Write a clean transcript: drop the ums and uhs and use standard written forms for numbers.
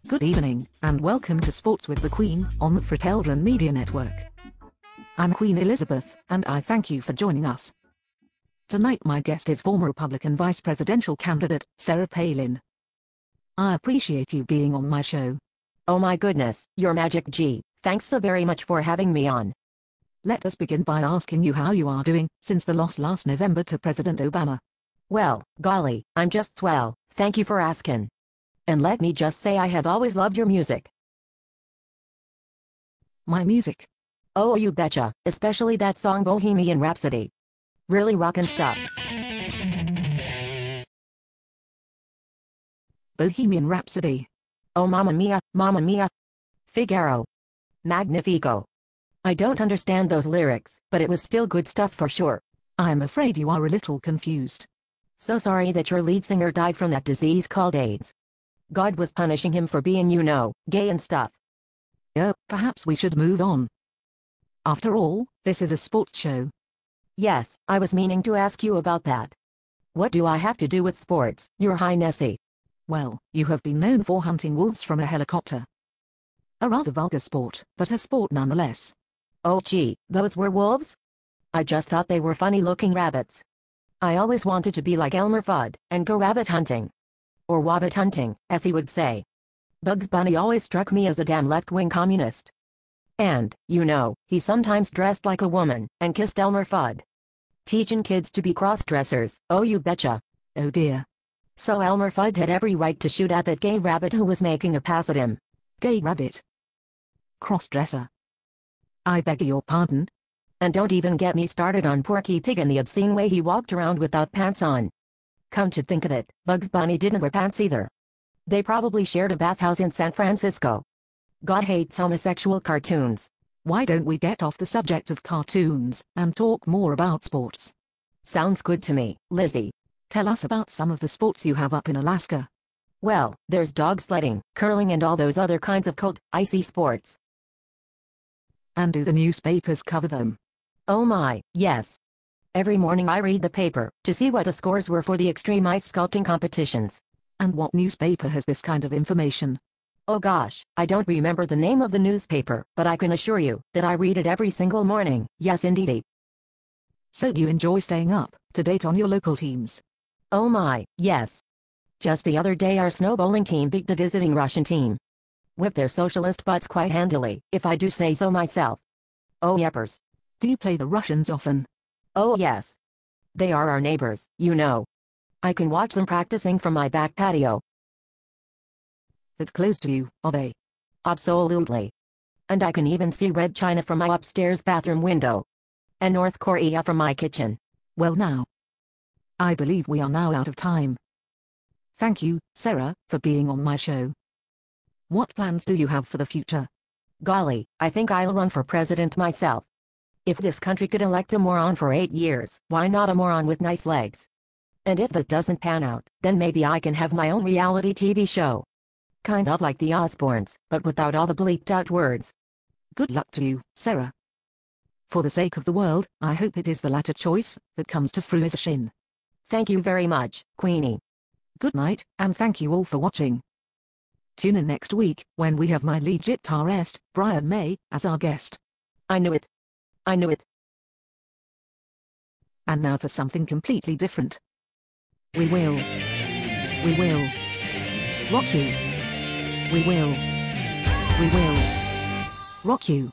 Good evening, and welcome to Sports with the Queen on the Frateldran Media Network. I'm Queen Elizabeth, and I thank you for joining us. Tonight my guest is former Republican vice presidential candidate, Sarah Palin. I appreciate you being on my show. Oh my goodness, you're magic G. Thanks so very much for having me on. Let us begin by asking you how you are doing since the loss last November to President Obama. Well, golly, I'm just swell, thank you for asking. And let me just say I have always loved your music. My music? Oh, you betcha, especially that song Bohemian Rhapsody. Really rockin' stuff. Bohemian Rhapsody. Oh mamma mia, Figaro. Magnifico. I don't understand those lyrics, but it was still good stuff for sure. I'm afraid you are a little confused. So sorry that your lead singer died from that disease called AIDS. God was punishing him for being, gay and stuff. Perhaps we should move on. After all, this is a sports show. Yes, I was meaning to ask you about that. What do I have to do with sports, Your Highnessy? Well, you have been known for hunting wolves from a helicopter. A rather vulgar sport, but a sport nonetheless. Oh gee, those were wolves? I just thought they were funny-looking rabbits. I always wanted to be like Elmer Fudd, and go rabbit hunting. Or wabbit hunting, as he would say. Bugs Bunny always struck me as a damn left-wing communist. And, he sometimes dressed like a woman, and kissed Elmer Fudd. Teaching kids to be cross-dressers, oh you betcha. Oh dear. So Elmer Fudd had every right to shoot at that gay rabbit who was making a pass at him. Gay rabbit. Cross-dresser. I beg your pardon? And don't even get me started on Porky Pig and the obscene way he walked around without pants on. Come to think of it, Bugs Bunny didn't wear pants either. They probably shared a bathhouse in San Francisco. God hates homosexual cartoons. Why don't we get off the subject of cartoons and talk more about sports? Sounds good to me, Lizzie. Tell us about some of the sports you have up in Alaska. Well, there's dog sledding, curling and all those other kinds of cold, icy sports. And do the newspapers cover them? Oh my, yes. Every morning I read the paper to see what the scores were for the extreme ice sculpting competitions. And what newspaper has this kind of information? Oh gosh, I don't remember the name of the newspaper, but I can assure you that I read it every single morning, yes indeedy. So do you enjoy staying up to date on your local teams? Oh my, yes. Just the other day our snow bowling team beat the visiting Russian team. Whipped their socialist butts quite handily, if I do say so myself. Oh yepers. Do you play the Russians often? Oh yes. They are our neighbors, I can watch them practicing from my back patio. That close to you, are they? Absolutely. And I can even see Red China from my upstairs bathroom window. And North Korea from my kitchen. Well now. I believe we are now out of time. Thank you, Sarah, for being on my show. What plans do you have for the future? Golly, I think I'll run for president myself. If this country could elect a moron for 8 years, why not a moron with nice legs? And if that doesn't pan out, then maybe I can have my own reality TV show. Kind of like the Osbournes, but without all the bleeped out words. Good luck to you, Sarah. For the sake of the world, I hope it is the latter choice that comes to fruition. Thank you very much, Queenie. Good night, and thank you all for watching. Tune in next week, when we have my lead guitarist, Brian May, as our guest. I knew it. I knew it. And now for something completely different. We will rock you. We will rock you.